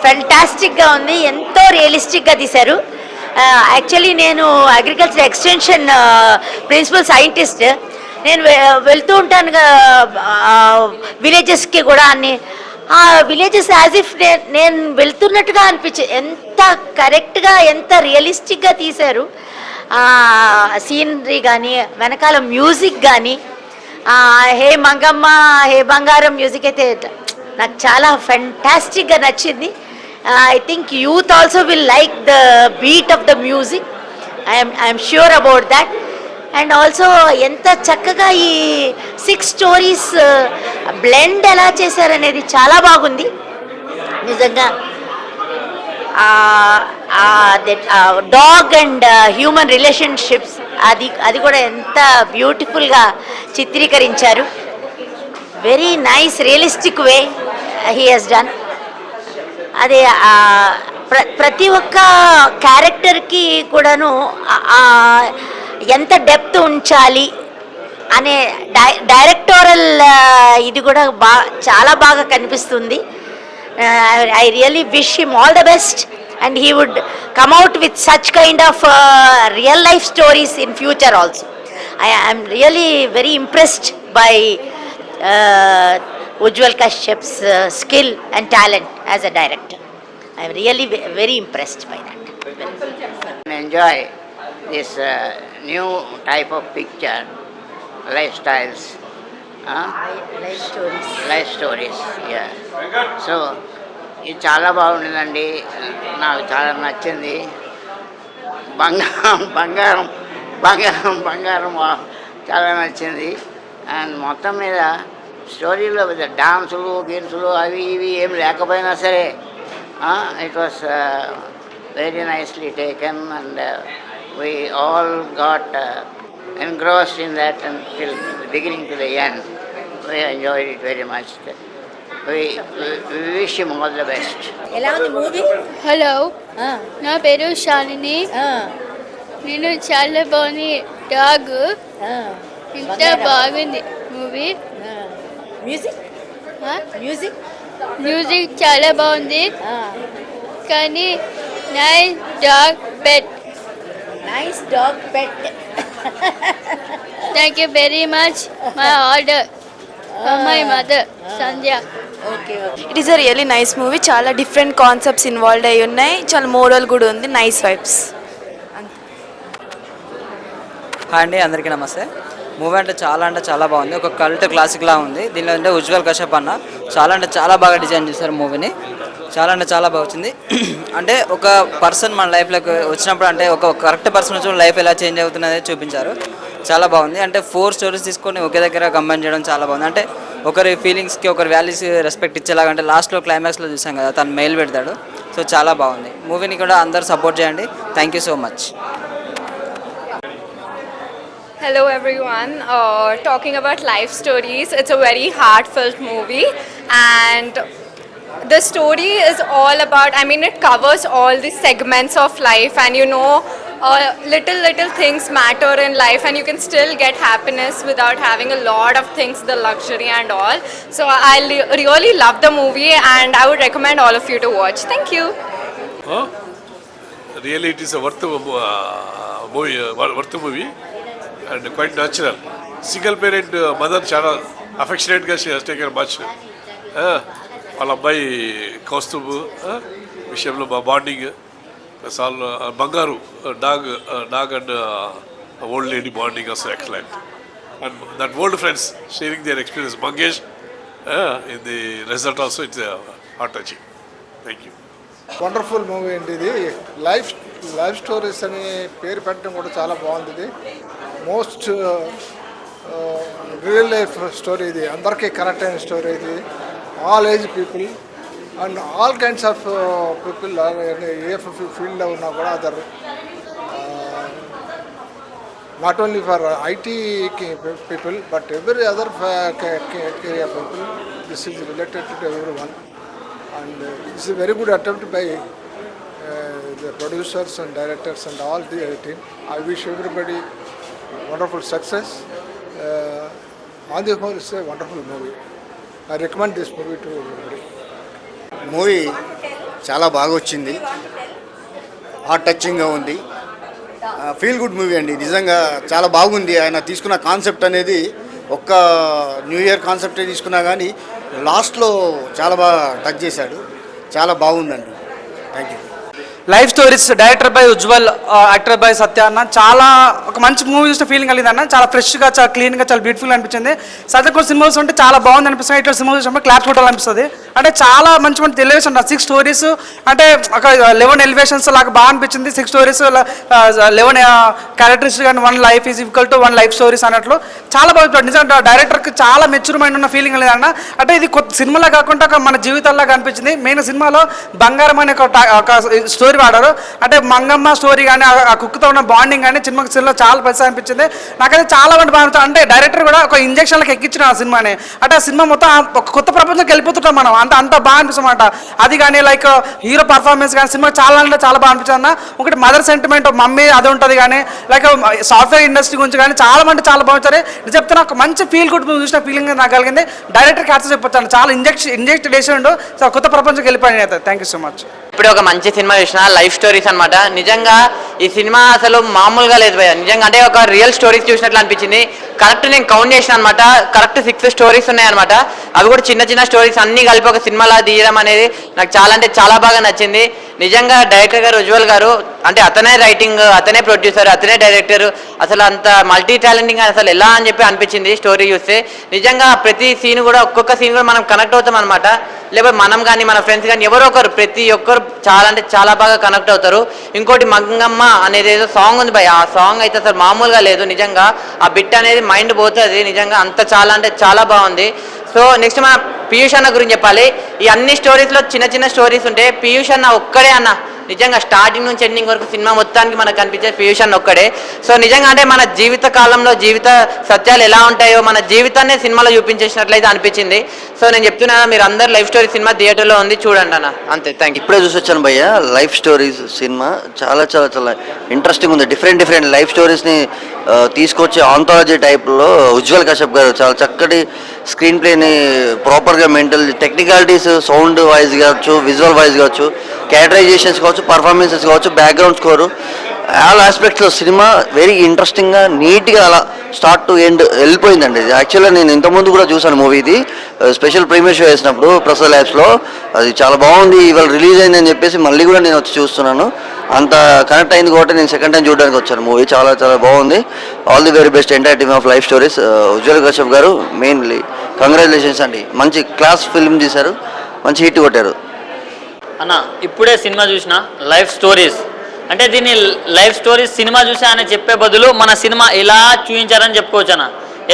ఫెంటాస్టిక్గా ఉంది, ఎంతో రియలిస్టిక్గా తీశారు. యాక్చువల్లీ నేను అగ్రికల్చర్ ఎక్స్టెన్షన్ ప్రిన్సిపల్ సైంటిస్ట్. నేను వెళ్తూ ఉంటాను విలేజెస్కి కూడా. అన్ని ఆ విలేజెస్ యాజ్ ఇఫ్ నేను వెళ్తున్నట్టుగా అనిపించి ఎంత కరెక్ట్గా ఎంత రియలిస్టిక్గా తీశారు. సీనరీ కానీ వెనకాల మ్యూజిక్ కానీ హే మంగమ్మ హే బంగారం మ్యూజిక్ అయితే నాకు చాలా ఫెంటాస్టిక్గా నచ్చింది. I think youth also will like the beat of the music. I'm sure about that. And also ఎంత చక్కగా ఈ 6 స్టోరీస్ బ్లెండ్ ఎలా చేశారనేది చాలా బాగుంది నిజంగా. డాగ్ అండ్ హ్యూమన్ రిలేషన్షిప్స్ అది కూడా ఎంత బ్యూటిఫుల్గా చిత్రీకరించారు. Very nice realistic way he has done. అదే ప్రతి ఒక్క క్యారెక్టర్కి కూడాను ఎంత డెప్త్ ఉంచాలి అనే డైరెక్టోరల్ ఇది కూడా చాలా బాగా కనిపిస్తుంది. I really wish him all the best and he would come out with such kind of real life stories in future also. I am really very impressed by Ujjwal Kashyap's skill and talent as a director. I am really very impressed by that. Enjoy this new type of picture, lifestyles. Life stories. So ఇది చాలా బాగుంటుందండి, నాకు చాలా నచ్చింది. బంగారం చాలా నచ్చింది. And మొత్తం మీద స్టోరీలో డాన్సులు గీన్సులు అవి ఇవి ఏం లేకపోయినా సరే it was very nicely taken and we all got engrossed in that until the beginning to the end. We enjoyed it very much. We wish him all the best. ఎలా ఉంది మూవీ? హలో, నా పేరు శాలిని. నేను చాలా బాగుంది. Dog ఇంత బాగుంది movie. Music చాలా బాగుంది. కానీ nice dog pet. Thank you very much. My order for my mother, Sandhya. Okay. It is a really nice movie. చాలా డిఫరెంట్ కాన్సెప్ట్స్ ఇన్వాల్వ్ అయి ఉన్నాయి. చాలా మోరల్ కూడా ఉంది. Nice vibes. హాయ్ అండి, అందరికీ నమస్తే. మూవీ అంటే చాలా బాగుంది. ఒక కల్ట్ క్లాసిక్లా ఉంది. దీనిలో అంటే ఉజ్వల్ కశ్యప్ అన్న చాలా బాగా డిజైన్ చేశారు మూవీని. చాలా బాగా వచ్చింది. అంటే ఒక పర్సన్ మన లైఫ్లోకి వచ్చినప్పుడు అంటే ఒక కరెక్ట్ పర్సన్ వచ్చిన లైఫ్ ఎలా చేంజ్ అవుతున్నది చూపించారు. చాలా బాగుంది. అంటే 4 స్టోరీస్ తీసుకొని ఒకే దగ్గర కంబైన్ చేయడం చాలా బాగుంది. అంటే ఒకరి ఫీలింగ్స్కి ఒకరి వాల్యూస్కి రెస్పెక్ట్ ఇచ్చేలాగా. అంటే లాస్ట్లో క్లైమాక్స్లో చూసాం కదా, తను మెయిల్ పెడతాడు. సో చాలా బాగుంది. మూవీని కూడా అందరూ సపోర్ట్ చేయండి. Thank you so much. Hello everyone, talking about life stories, it's a very heartfelt movie and the story is all about, I mean it covers all the segments of life and little things matter in life and you can still get happiness without having a lot of things, the luxury and all. So I really love the movie and I would recommend all of you to watch. Thank you. Really it is a worth movie and quite natural. Single parent mother చాలా affectionately she has taken much. వాళ్ళ అబ్బాయి కౌస్తుభ్ విషయంలో bonding, బంగారు dog and old lady bonding also excellent. And that old friends sharing their experience Mangesh in the result also it's heart touching. Thank you. Wonderful movie అండి ఇది. Life stories అని పేరు పెట్టడం కూడా చాలా బాగుంది. ఇది మోస్ట్ రియల్ లైఫ్ స్టోరీ. ఇది అందరికీ కరెక్ట్ అయిన స్టోరీ. ఇది all age people and all kinds of people ఏ ఫీల్డ్లో ఉన్నా కూడా other not only for IT people but every other area people. This is related to everyone and this is a very good attempt by the producers and directors and all the team. I wish everybody wonderful success. On the whole, it's a wonderful movie. I recommend this movie to everybody. Movie చాలా బాగా వచ్చింది, heart టచింగ్గా ఉంది, feel good movie అండి. నిజంగా చాలా బాగుంది. ఆయన తీసుకున్న కాన్సెప్ట్ అనేది ఒక్క న్యూ ఇయర్ కాన్సెప్టే తీసుకున్నా కానీ లాస్ట్లో చాలా బాగా టచ్ చేశాడు. చాలా బాగుందండి. Thank you. Life stories director by Ujwal, actor by Satya అన్న. చాలా ఒక మంచి మూవీ చూసిన ఫీలింగ్ కలిగింది అన్న. చాలా ఫ్రెష్గా, చాలా క్లీన్గా, చాలా బ్యూటిఫుల్గా అనిపించింది. సత్య కూడా సినిమాస్ ఉంటే చాలా బాగుంది అనిపిస్తుంది. ఇట్లా సినిమా చూసినప్పుడు క్లాప్ కొట్టాలనిపిస్తుంది. అంటే చాలా మంచి మంచి ఎలివేషన్ 6 స్టోరీస్, అంటే ఒక 11 ఎలివేషన్స్ లాగా బాగా అనిపించింది. 6 stories 11 characteristic and 1 life is equal to 1 life stories అన్నట్లు చాలా బాగా. నిజంగా డైరెక్టర్కి చాలా మెచ్యూర్మెంట్ ఉన్న ఫీలింగ్ లేదన్న. అంటే ఇది కొత్త సినిమాలా కాకుండా ఒక మన జీవితాల్లాగా అనిపించింది. మెయిన్ సినిమాలో బంగారం అనే ఒక స్టోరీ వాడారు. అంటే మంగమ్మ స్టోరీ కానీ ఆ కుక్కతో ఉన్న బాండింగ్ కానీ సినిమాలో చాలా పెద్ద అనిపించింది. నాకైతే చాలా మంది బాగా. అంటే డైరెక్టర్ కూడా ఒక ఇంజక్షన్లకు ఎక్కించిన ఆ సినిమాని. అంటే ఆ సినిమా మొత్తం ఒక కొత్త ప్రపంచంకి వెళ్ళిపోతుంటాం మనం. అంత బాగా అనిపిస్తుందన్నమాట. అది కానీ లైక్ హీరో పర్ఫార్మెన్స్ కానీ సినిమా చాలా అంటే చాలా బాగా అనిపించింది అన్న. ఒకటి మదర్ సెంటిమెంట్, మమ్మీ అది ఉంటుంది కానీ లైక్ సాఫ్ట్వేర్ ఇండస్ట్రీ గురించి కానీ చాలా అంటే చాలా బాగుంటుంది. నేను చెప్తున్నా ఒక మంచి ఫీల్ గుడ్ చూసిన ఫీలింగ్ నాకు కలిగింది. డైరెక్టర్ క్యారెక్టర్ చెప్పొచ్చాను. చాలా ఇంజెక్ట్ చేసిండు. కొత్త ప్రపంచంకి వెళ్ళిపోయాను అయితే. Thank you so much. ఇప్పుడు ఒక మంచి సినిమా చూసిన లైఫ్ స్టోరీస్ అనమాట. నిజంగా ఈ సినిమా అసలు మామూలుగా లేదు భయ్య. నిజంగా అంటే ఒక రియల్ స్టోరీస్ చూసినట్లు అనిపించింది. కరెక్ట్ నేను కౌంట్ చేసిన అనమాట. కరెక్ట్ 6 స్టోరీస్ ఉన్నాయన్నమాట. అవి కూడా చిన్న చిన్న స్టోరీస్ అన్నీ కలిపి ఒక సినిమాలా తీయడం అనేది నాకు చాలా అంటే చాలా బాగా నచ్చింది. నిజంగా డైరెక్టర్ గారు ఉజ్వల్ గారు అంటే అతనే రైటింగ్, అతనే ప్రొడ్యూసర్, అతనే డైరెక్టర్. అసలు అంత మల్టీ టాలెంటింగ్ అసలు ఎలా అని చెప్పి అనిపించింది స్టోరీ చూస్తే. నిజంగా ప్రతి సీన్ కూడా ఒక్కొక్క సీన్ కూడా మనం కనెక్ట్ అవుతాం అనమాట. లేకపోతే మనం కానీ మన ఫ్రెండ్స్ కానీ ఎవరో ఒకరు ప్రతి ఒక్కరు చాలా అంటే చాలా బాగా కనెక్ట్ అవుతారు. ఇంకోటి మంగమ్మ అనేది ఏదో సాంగ్ ఉంది భయ్. ఆ సాంగ్ అయితే అసలు మామూలుగా లేదు. నిజంగా ఆ బిట్ అనేది మైండ్ పోతుంది. నిజంగా అంత చాలా అంటే చాలా బాగుంది. సో నెక్స్ట్ మన పీయూష్ అన్న గురించి చెప్పాలి. ఈ అన్ని స్టోరీస్లో చిన్న చిన్న స్టోరీస్ ఉంటే పీయూష్ అన్న ఒక్కడే అన్న. నిజంగా స్టార్టింగ్ నుంచి ఎండింగ్ వరకు సినిమా మొత్తానికి మనకు కనిపించే పీయూష్ అన్న ఒక్కడే. సో నిజంగా అంటే మన జీవిత కాలంలో జీవిత సత్యాలు ఎలా ఉంటాయో మన జీవితాన్ని సినిమాలో చూపించేసినట్లయితే అనిపించింది. సో నేను చెప్తున్నా మీరు అందరు లైఫ్ స్టోరీ సినిమా థియేటర్లో ఉంది, చూడండి అన్న. అంతే. Thank you. ఇప్పుడే చూసి వచ్చాను భయ్య. లైఫ్ స్టోరీస్ సినిమా చాలా చాలా చాలా ఇంట్రెస్టింగ్ ఉంది. డిఫరెంట్ లైఫ్ స్టోరీస్ని తీసుకొచ్చి ఆంథాలజీ టైప్లో ఉజ్వల్ కశ్యప్ గారు చాలా చక్కటి స్క్రీన్ ప్లేని ప్రాపర్గా మెయింటైన్, టెక్నికాలిటీస్ సౌండ్ వైజ్ కావచ్చు, విజువల్ వైజ్ కావచ్చు, క్యారెక్టరైజేషన్స్ కావచ్చు, పర్ఫార్మెన్సెస్ కావచ్చు, బ్యాక్గ్రౌండ్ స్కోరు, ఆల్ ఆస్పెక్ట్స్లో సినిమా వెరీ ఇంట్రెస్టింగ్గా నీట్గా అలా స్టార్ట్ టు ఎండ్ వెళ్ళిపోయిందండి. యాక్చువల్గా నేను ఇంతకుముందు కూడా చూసాను మూవీ. ఇది స్పెషల్ ప్రీమియర్ షో వేసినప్పుడు ప్రసాద్ ల్యాబ్స్లో. అది చాలా బాగుంది. ఇవాళ రిలీజ్ అయిందని చెప్పేసి మళ్ళీ కూడా నేను వచ్చి చూస్తున్నాను. అంత కనెక్ట్ అయింది కాబట్టి నేను సెకండ్ టైం చూడడానికి వచ్చాను. మూవీ చాలా చాలా బాగుంది. All the very best entire team of life stories. Ujjwal Kashyap గారు మెయిన్లీ కంగ్రాచులేషన్స్ అండి. మంచి క్లాస్ ఫిల్మ్ తీశారు, మంచి హిట్ కొట్టారు అన్న. ఇప్పుడే సినిమా చూసిన లైఫ్ స్టోరీస్. అంటే దీన్ని లైఫ్ స్టోరీస్ సినిమా చూసా అని చెప్పే బదులు మన సినిమా ఇలా చూపించారని చెప్పుకోవచ్చు అన్న.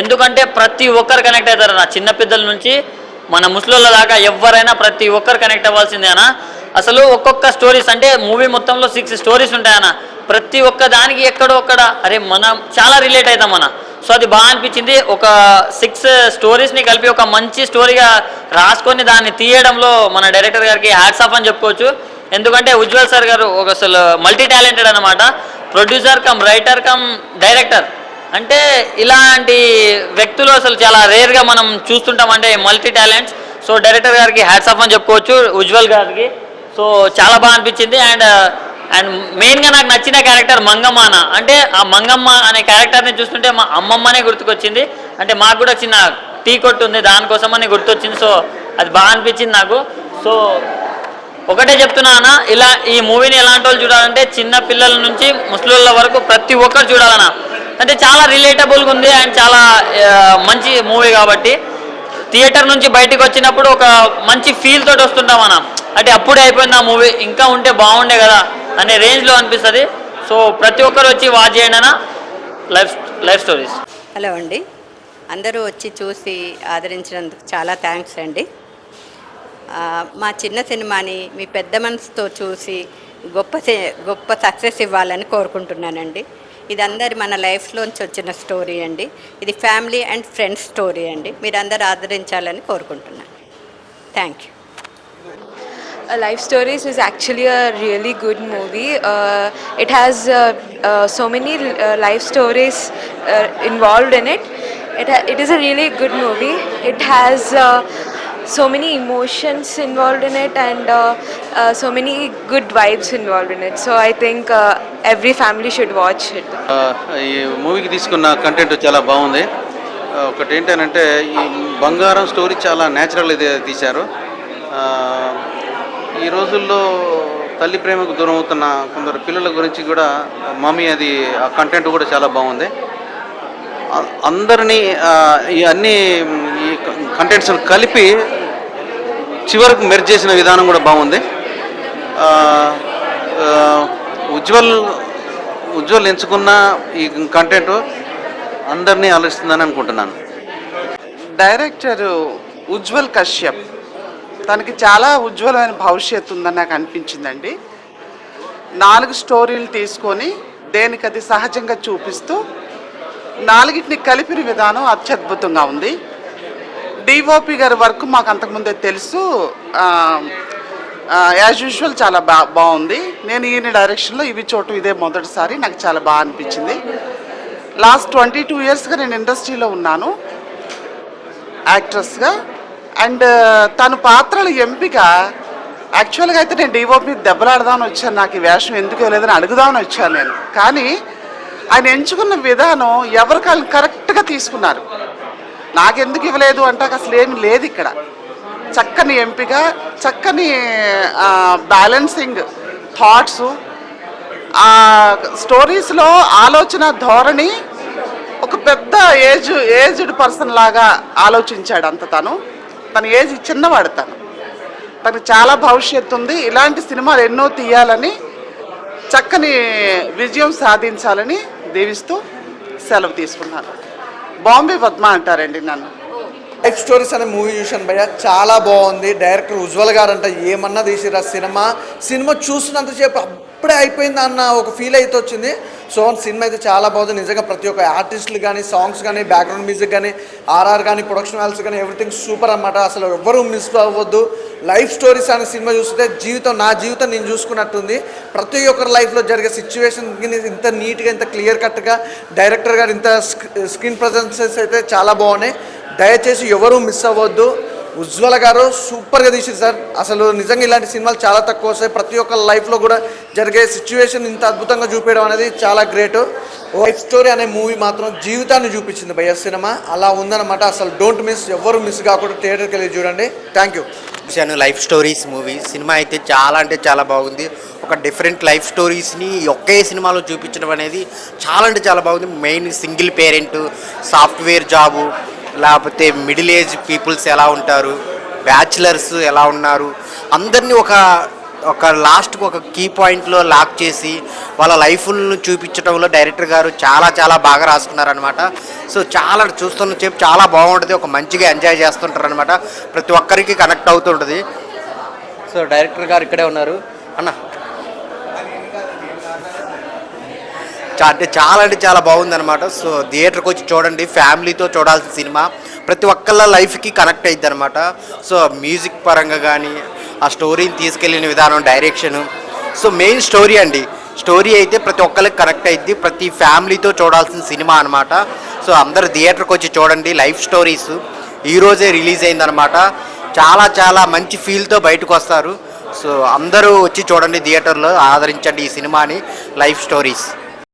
ఎందుకంటే ప్రతి ఒక్కరు కనెక్ట్ అవుతారు అన్న. చిన్న పిల్లల నుంచి మన ముసలోళ్ళ దాకా ఎవరైనా ప్రతి ఒక్కరు కనెక్ట్ అవ్వాల్సిందే అన్న. అసలు ఒక్కొక్క స్టోరీస్ అంటే మూవీ మొత్తంలో 6 స్టోరీస్ ఉంటాయన్న. ప్రతి ఒక్క దానికి ఎక్కడో ఒక్కడ అరే మనం చాలా రిలేట్ అవుతాం అన్న. సో అది బాగా అనిపించింది. ఒక 6 స్టోరీస్ని కలిపి ఒక మంచి స్టోరీగా రాసుకొని దాన్ని తీయడంలో మన డైరెక్టర్ గారికి హ్యాట్స్ ఆఫ్ అని చెప్పుకోవచ్చు. ఎందుకంటే ఉజ్వల్ సార్ గారు ఒక అసలు మల్టీ టాలెంటెడ్ అనమాట. Producer cum writer cum director. అంటే ఇలాంటి వ్యక్తులు అసలు చాలా రేర్గా మనం చూస్తుంటాం. అంటే మల్టీ టాలెంట్స్. సో డైరెక్టర్ గారికి హ్యాట్స్ ఆఫ్ అని చెప్పుకోవచ్చు, ఉజ్వల్ గారికి. సో చాలా బాగా అనిపించింది. అండ్ మెయిన్గా నాకు నచ్చిన క్యారెక్టర్ మంగమ్మ అన్న. అంటే ఆ మంగమ్మ అనే క్యారెక్టర్ని చూస్తుంటే మా అమ్మమ్మనే గుర్తుకొచ్చింది. అంటే మాకు కూడా చిన్న టీ కొట్టు ఉంది, దానికోసమని గుర్తొచ్చింది. సో అది బాగా అనిపించింది నాకు. సో ఒకటే చెప్తున్నా అన్న, ఇలా ఈ మూవీని ఎలాంటి వాళ్ళు చూడాలంటే చిన్న పిల్లల నుంచి ముసలోళ్ళ వరకు ప్రతి ఒక్కరు చూడాలన్న. అంటే చాలా రిలేటబుల్గా ఉంది అండ్ చాలా మంచి మూవీ కాబట్టి థియేటర్ నుంచి బయటకు వచ్చినప్పుడు ఒక మంచి ఫీల్ తోటి వస్తుంటాం అన్న. అంటే అప్పుడే అయిపోయింది ఆ మూవీ, ఇంకా ఉంటే బాగుండే కదా అనే రేంజ్లో అనిపిస్తుంది. సో ప్రతి ఒక్కరు వచ్చి వాచ్ చేయండి అన్న లైఫ్ స్టోరీస్. హలో అండి, అందరూ వచ్చి చూసి ఆదరించినందుకు చాలా థ్యాంక్స్ అండి. మా చిన్న సినిమాని మీ పెద్ద మనసుతో చూసి గొప్ప సక్సెస్ ఇవ్వాలని కోరుకుంటున్నానండి. ఇది అందరి మన లైఫ్లోంచి వచ్చిన స్టోరీ అండి. ఇది ఫ్యామిలీ అండ్ ఫ్రెండ్స్ స్టోరీ అండి. మీరు అందరు ఆదరించాలని కోరుకుంటున్నాను. Thank you. Life Stories is actually a really good movie. It has so many life stories involved in it. It is a really good movie. It has so many emotions involved in it and so many good vibes involved in it. So I think every family should watch it. ఈ మూవీకి తీసుకున్న content చాలా బాగుంది. ఒకటి ఏంటంటే ఈ బంగారం story చాలా న్యాచురల్ ఇది తీశారు. ఈ రోజుల్లో తల్లి ప్రేమకు దూరం అవుతున్న కొందరు పిల్లల గురించి కూడా మమ్మీ అది ఆ కంటెంట్ కూడా చాలా బాగుంది. అందరినీ ఈ అన్ని ఈ కంటెంట్స్ కలిపి చివరకు మెర్జ్ చేసిన విధానం కూడా బాగుంది. ఉజ్వల్ ఎంచుకున్న ఈ కంటెంట్ అందరినీ ఆలోచిస్తుందని అనుకుంటున్నాను. డైరెక్టర్ ఉజ్వల్ కశ్యప్, తనకి చాలా ఉజ్వలమైన భవిష్యత్తు ఉందని నాకు అనిపించిందండి. 4 స్టోరీలు తీసుకొని దేనికది సహజంగా చూపిస్తూ 4టిని కలిపిన విధానం అత్యద్భుతంగా ఉంది. డిఓపి గారి వర్క్ మాకు అంతకుముందే తెలుసు. యాజ్ యూజువల్ చాలా బాగుంది. నేను ఈయన డైరెక్షన్లో ఇవి చూడటం ఇదే మొదటిసారి. నాకు చాలా బాగా అనిపించింది. లాస్ట్ 22 ఇయర్స్గా నేను ఇండస్ట్రీలో ఉన్నాను యాక్ట్రెస్గా. అండ్ తన పాత్రల ఎంపిక యాక్చువల్గా అయితే నేను డిఓపి దెబ్బలాడదామని వచ్చాను. నాకు ఈ వేషం ఎందుకు లేదని అడుగుదామని వచ్చాను నేను. కానీ ఆయన ఎంచుకున్న విధానం ఎవరికి వాళ్ళు కరెక్ట్గా తీసుకున్నారు. నాకెందుకు ఇవ్వలేదు అంటే అసలు ఏమి లేదు ఇక్కడ. చక్కని ఎంపిక, చక్కని బ్యాలెన్సింగ్ థాట్స్, స్టోరీస్లో ఆలోచన ధోరణి. ఒక పెద్ద ఏజ్డ్ పర్సన్ లాగా ఆలోచించాడు అంత. తన ఏజ్ చిన్నవాడు. తనకు చాలా భవిష్యత్తు ఉంది. ఇలాంటి సినిమాలు ఎన్నో తీయాలని, చక్కని విజయం సాధించాలని దీవిస్తూ సెలవు తీసుకున్నాను. బాంబే పద్మ అంటారండి నన్ను. లైఫ్ స్టోరీస్ అనే మూవీ చూశాను భయ్య, చాలా బాగుంది. డైరెక్టర్ ఉజ్వల్ గారు అంటే ఏమన్నా తీసిరా సినిమా చూసినంతసేపు అప్పుడే అయిపోయింది అన్న ఒక ఫీల్ అయితే వచ్చింది. సో సినిమా అయితే చాలా బాగుంది నిజంగా. ప్రతి ఒక్క ఆర్టిస్టులు కానీ, సాంగ్స్ కానీ, బ్యాక్గ్రౌండ్ మ్యూజిక్ కానీ, ఆర్ఆర్ కానీ, ప్రొడక్షన్ వాల్స్ కానీ ఎవ్రీథింగ్ సూపర్ అన్నమాట. అసలు ఎవ్వరూ మిస్ అవ్వద్దు. లైఫ్ స్టోరీస్ అనే సినిమా చూస్తే నా జీవితం నేను చూసుకున్నట్టుంది. ప్రతి ఒక్కరి లైఫ్లో జరిగే సిచ్యువేషన్ ఇంత నీట్గా, ఇంత క్లియర్ కట్గా డైరెక్టర్ గారు ఇంత స్క్రీన్ ప్రజెన్సెస్ అయితే చాలా బాగున్నాయి. దయచేసి ఎవరూ మిస్ అవ్వద్దు. ఉజ్వల గారు సూపర్గా తీసారు సార్. అసలు నిజంగా ఇలాంటి సినిమాలు చాలా తక్కువ వస్తాయి. ప్రతి ఒక్క లైఫ్లో కూడా జరిగే సిచ్యువేషన్ ఇంత అద్భుతంగా చూపించడం అనేది చాలా గ్రేట్. లైఫ్ స్టోరీ అనే మూవీ మాత్రం జీవితాన్ని చూపించింది భయ్య సినిమా. అలా ఉందన్నమాట. అసలు డోంట్ మిస్, ఎవరు మిస్ కాకుండా థియేటర్కి వెళ్ళి చూడండి. Thank you. Life stories movie cinema అయితే చాలా అంటే చాలా బాగుంది. ఒక డిఫరెంట్ లైఫ్ స్టోరీస్ని ఒకే సినిమాలో చూపించడం అనేది చాలా అంటే చాలా బాగుంది. Main single parent, software job, లేకపోతే మిడిల్ ఏజ్ పీపుల్స్ ఎలా ఉంటారు, బ్యాచిలర్స్ ఎలా ఉన్నారు, అందరినీ ఒక లాస్ట్కి ఒక కీ పాయింట్లో లాక్ చేసి వాళ్ళ లైఫ్ను చూపించడంలో డైరెక్టర్ గారు చాలా చాలా బాగా రాసుకున్నారనమాట. సో చాలా చూస్తున్న చెప్పి చాలా బాగుంటుంది. ఒక మంచిగా ఎంజాయ్ చేస్తుంటారు అనమాట. ప్రతి ఒక్కరికి కనెక్ట్ అవుతుంటుంది. సో డైరెక్టర్ గారు ఇక్కడే ఉన్నారు అన్న. అంటే చాలా బాగుందన్నమాట. సో థియేటర్కి వచ్చి చూడండి. ఫ్యామిలీతో చూడాల్సిన సినిమా. ప్రతి ఒక్కళ్ళ లైఫ్కి కనెక్ట్ అయ్యిద్ది అనమాట. సో మ్యూజిక్ పరంగా కానీ, ఆ స్టోరీని తీసుకెళ్ళిన విధానం, డైరెక్షను. సో మెయిన్ స్టోరీ అండి. స్టోరీ అయితే ప్రతి ఒక్కరికి కనెక్ట్ అయ్యిద్ది. ప్రతి ఫ్యామిలీతో చూడాల్సిన సినిమా అనమాట. సో అందరూ థియేటర్కి వచ్చి చూడండి. లైఫ్ స్టోరీస్ ఈరోజే రిలీజ్ అయిందనమాట. చాలా మంచి ఫీల్తో బయటకు వస్తారు. సో అందరూ వచ్చి చూడండి థియేటర్లో, ఆదరించండి ఈ సినిమాని. Life stories.